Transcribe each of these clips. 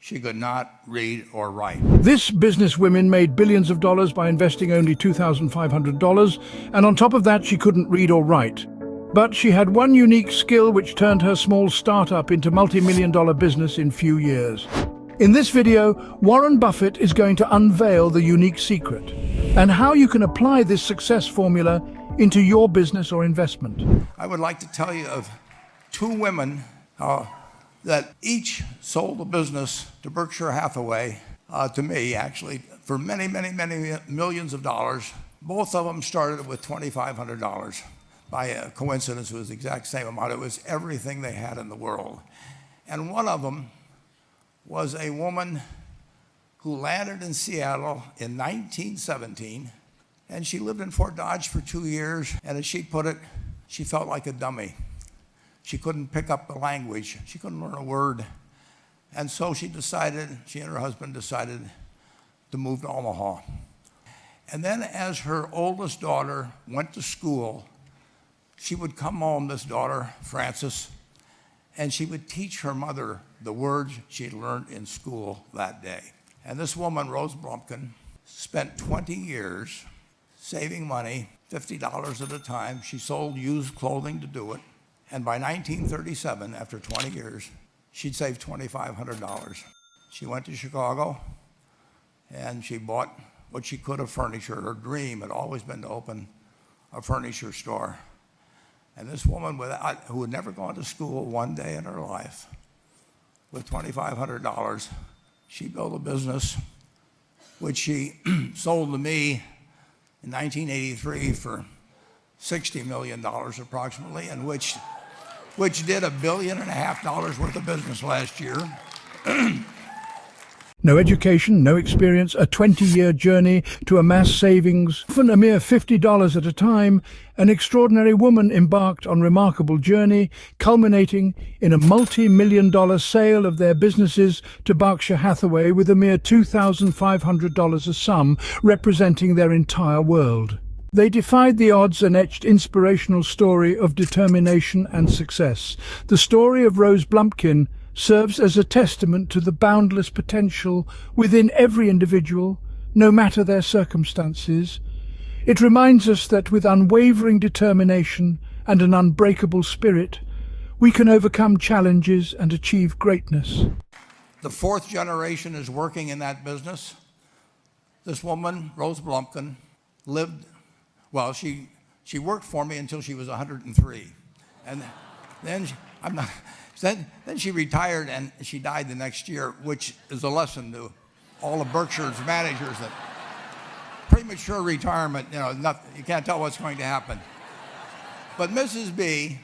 She could not read or write. This businesswoman made billions of dollars by investing only $2,500, and on top of that, she couldn't read or write. But she had one unique skill which turned her small startup into multi-million-dollar business in few years. In this video, Warren Buffett is going to unveil the unique secret and how you can apply this success formula into your business or investment. I would like to tell you of two women that each sold a business to Berkshire Hathaway, to me actually, for many, many, many millions of dollars. Both of them started with $2,500. By a coincidence, it was the exact same amount. It was everything they had in the world. And one of them was a woman who landed in Seattle in 1917, and she lived in Fort Dodge for 2 years, and as she put it, she felt like a dummy. She couldn't pick up the language. She couldn't learn a word. And so she and her husband decided to move to Omaha. And then as her oldest daughter went to school, she would come home, this daughter, Frances, and she would teach her mother the words she had learned in school that day. And this woman, Rose Blumpkin, spent 20 years saving money, $50 at a time. She sold used clothing to do it. And by 1937, after 20 years, she'd saved $2,500. She went to Chicago, and she bought what she could of furniture. Her dream had always been to open a furniture store. And this woman, who had never gone to school one day in her life, with $2,500, she built a business which she sold to me in 1983 for $60 million approximately, and which did $1.5 billion worth of business last year. No education, no experience, a 20-year journey to amass savings, often a mere $50 at a time. An extraordinary woman embarked on a remarkable journey, culminating in a multi-million-dollar sale of their businesses to Berkshire Hathaway with a mere $2,500 a sum, representing their entire world. They defied the odds and etched inspirational story of determination and success. The story of Rose Blumpkin serves as a testament to the boundless potential within every individual, no matter their circumstances. It reminds us that with unwavering determination and an unbreakable spirit, we can overcome challenges and achieve greatness. The fourth generation is working in that business. This woman, Rose Blumpkin, she worked for me until she was 103. And then then she retired, and she died the next year, which is a lesson to all of Berkshire's managers that premature retirement, you can't tell what's going to happen. But Mrs. B,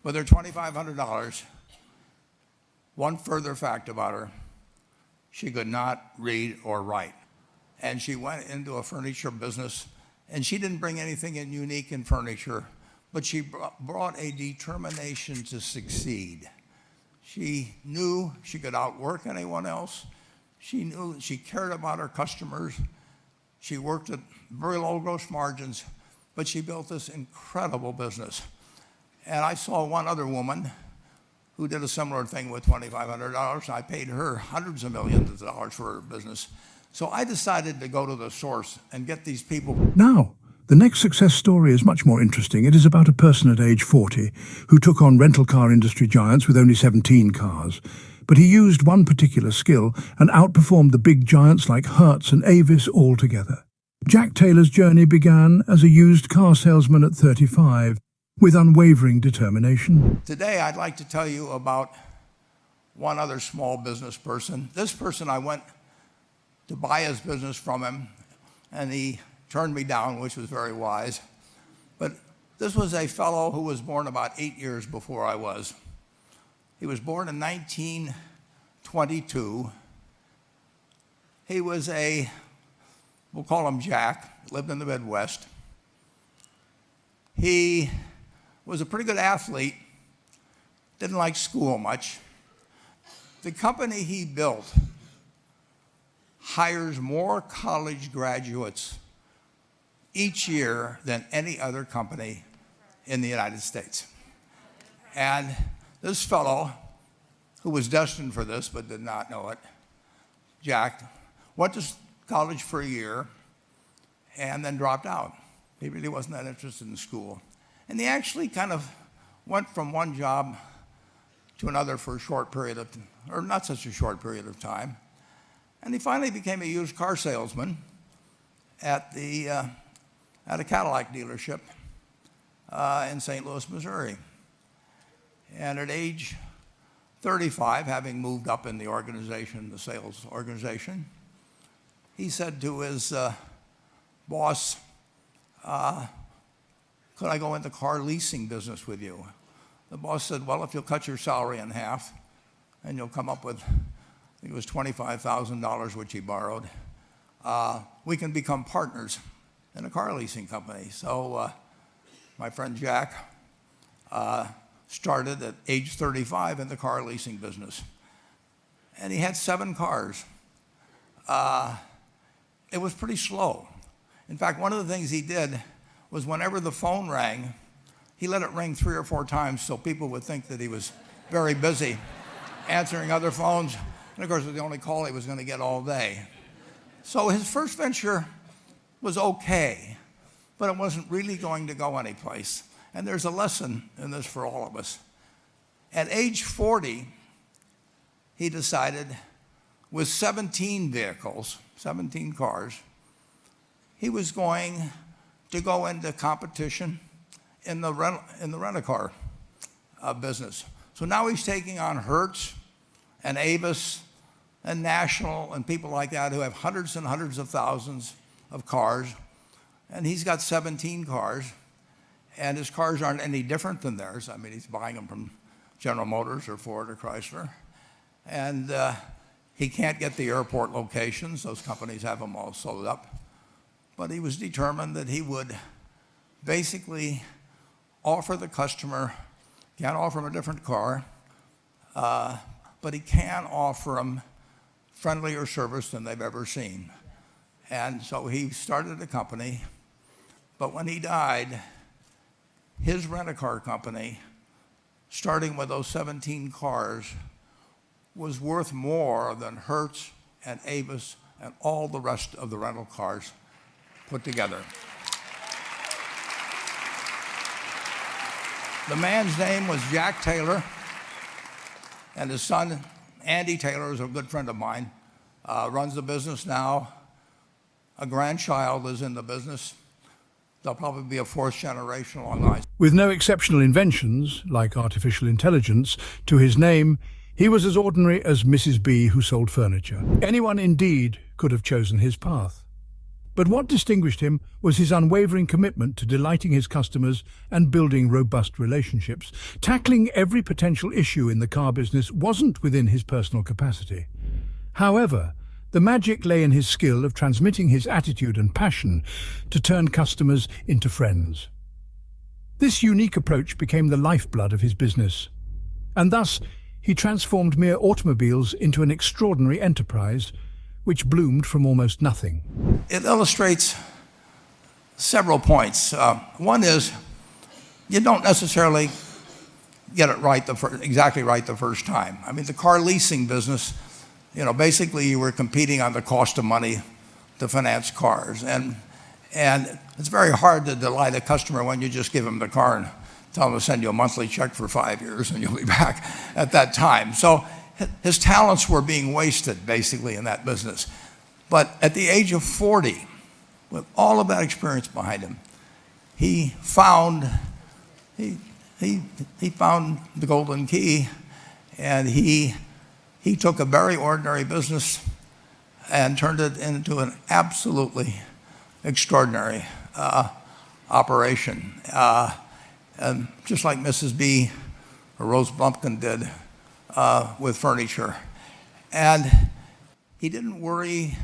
with her $2,500, one further fact about her, she could not read or write. And she went into a furniture business, and she didn't bring anything unique in furniture, but she brought a determination to succeed. She knew she could outwork anyone else. She knew she cared about her customers. She worked at very low gross margins, but she built this incredible business. And I saw one other woman who did a similar thing with $2,500. I paid her hundreds of millions of dollars for her business. So I decided to go to the source and get these people. Now, the next success story is much more interesting. It is about a person at age 40 who took on rental car industry giants with only 17 cars. But he used one particular skill and outperformed the big giants like Hertz and Avis altogether. Jack Taylor's journey began as a used car salesman at 35, with unwavering determination. Today, I'd like to tell you about one other small business person. This person, I went to buy his business from him, and he turned me down, which was very wise. But this was a fellow who was born about 8 years before I was. He was born in 1922. He was we'll call him Jack, lived in the Midwest. He was a pretty good athlete, didn't like school much. The company he built hires more college graduates each year than any other company in the United States. And this fellow who was destined for this but did not know it, Jack, went to college for a year and then dropped out. He really wasn't that interested in school. And he actually kind of went from one job to another for a short period of, or not such a short period of time. And he finally became a used car salesman at a Cadillac dealership in St. Louis, Missouri. And at age 35, having moved up in the organization, the sales organization, he said to his boss, could I go into car leasing business with you? The boss said, well, if you'll cut your salary in half and you'll come up with, I think it was $25,000, which he borrowed, we can become partners in a car leasing company. So my friend Jack started at age 35 in the car leasing business. And he had 7 cars. It was pretty slow. In fact, one of the things he did was whenever the phone rang, he let it ring 3 or 4 times so people would think that he was very busy answering other phones. And of course, it was the only call he was going to get all day. So his first venture was okay, but it wasn't really going to go anyplace. And there's a lesson in this for all of us. At age 40, he decided with 17 vehicles, 17 cars, he was going to go into competition in the rent-a-car business. So now he's taking on Hertz and Avis and National and people like that who have hundreds and hundreds of thousands of cars. And he's got 17 cars. And his cars aren't any different than theirs. I mean, he's buying them from General Motors or Ford or Chrysler. And he can't get the airport locations. Those companies have them all sold up. But he was determined that he would basically offer the customer, can't offer him a different car, but he can offer them friendlier service than they've ever seen. And so he started a company. But when he died, his rent-a-car company, starting with those 17 cars, was worth more than Hertz and Avis and all the rest of the rental cars put together. The man's name was Jack Taylor, and his son, Andy Taylor, is a good friend of mine, runs the business now. A grandchild is in the business. There'll probably be a 4th generation along the lines. With no exceptional inventions, like artificial intelligence, to his name, he was as ordinary as Mrs. B who sold furniture. Anyone indeed could have chosen his path. But what distinguished him was his unwavering commitment to delighting his customers and building robust relationships. Tackling every potential issue in the car business wasn't within his personal capacity. However, the magic lay in his skill of transmitting his attitude and passion to turn customers into friends. This unique approach became the lifeblood of his business, and thus he transformed mere automobiles into an extraordinary enterprise which bloomed from almost nothing. It illustrates several points. One is you don't necessarily get it right exactly right the first time. I mean, the car leasing business, basically you were competing on the cost of money to finance cars. And it's very hard to delight a customer when you just give them the car and tell them to send you a monthly check for 5 years and you'll be back at that time. So his talents were being wasted basically in that business. But at the age of 40, with all of that experience behind him, he found the golden key, and he took a very ordinary business and turned it into an absolutely extraordinary operation. And just like Mrs. B or Rose Blumpkin did with furniture. And he didn't worry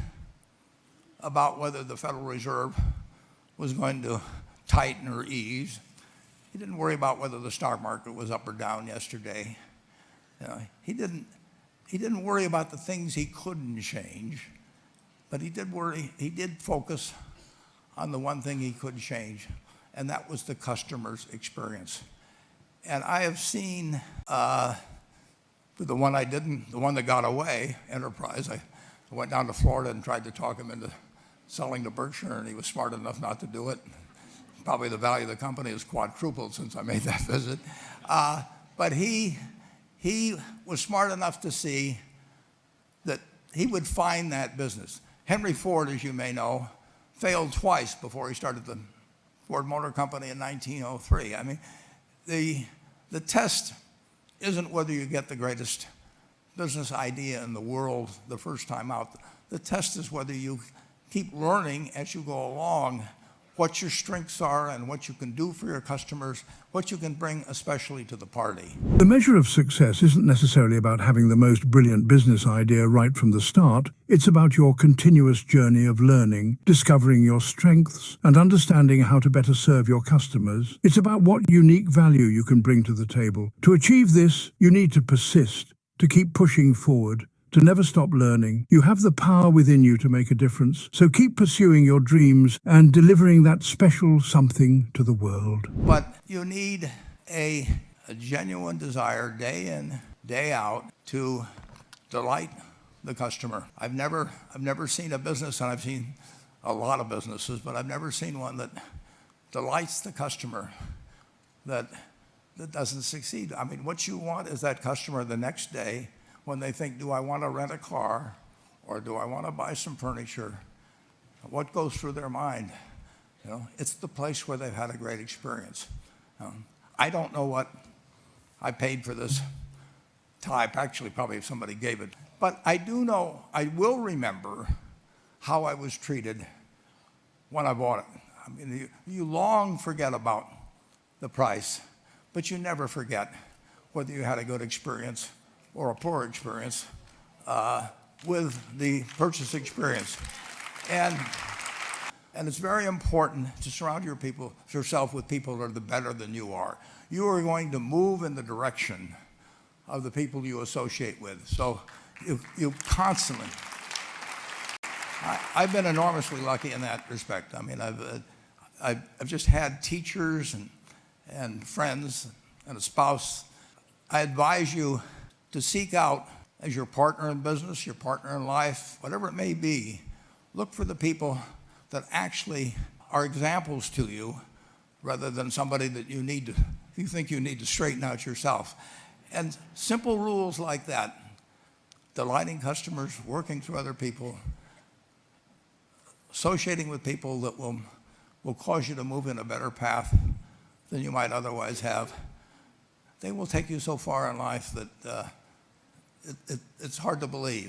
about whether the Federal Reserve was going to tighten or ease. He didn't worry about whether the stock market was up or down yesterday. He didn't worry about the things he couldn't change, but he did focus on the one thing he could change, and that was the customer's experience. And I have seen With the one I didn't, the one that got away, Enterprise, I went down to Florida and tried to talk him into selling to Berkshire, and he was smart enough not to do it. Probably the value of the company has quadrupled since I made that visit. But he was smart enough to see that he would find that business. Henry Ford, as you may know, failed twice before he started the Ford Motor Company in 1903. I mean, the test isn't whether you get the greatest business idea in the world the first time out. The test is whether you keep learning as you go along what your strengths are and what you can do for your customers, what you can bring especially to the party. The measure of success isn't necessarily about having the most brilliant business idea right from the start. It's about your continuous journey of learning, discovering your strengths, and understanding how to better serve your customers. It's about what unique value you can bring to the table. To achieve this, you need to persist, to keep pushing forward, to never stop learning. You have the power within you to make a difference, so keep pursuing your dreams and delivering that special something to the world. But you need a genuine desire day in, day out to delight the customer. I've never seen a business, and I've seen a lot of businesses, but I've never seen one that delights the customer that doesn't succeed. I mean, what you want is that customer the next day when they think, do I want to rent a car or do I want to buy some furniture? What goes through their mind? You know, it's the place where they've had a great experience. I don't know what I paid for this tie. Actually, probably if somebody gave it. But I do know, I will remember how I was treated when I bought it. I mean, you long forget about the price, but you never forget whether you had a good experience or a poor experience with the purchase experience. And it's very important to surround yourself with people that are better than you are. You are going to move in the direction of the people you associate with. So you constantly, I've been enormously lucky in that respect. I mean, I've just had teachers and friends and a spouse. I advise you to seek out, as your partner in business, your partner in life, whatever it may be, look for the people that actually are examples to you rather than somebody that you think you need to straighten out yourself. And simple rules like that, delighting customers, working through other people, associating with people that will cause you to move in a better path than you might otherwise have, they will take you so far in life that it's hard to believe.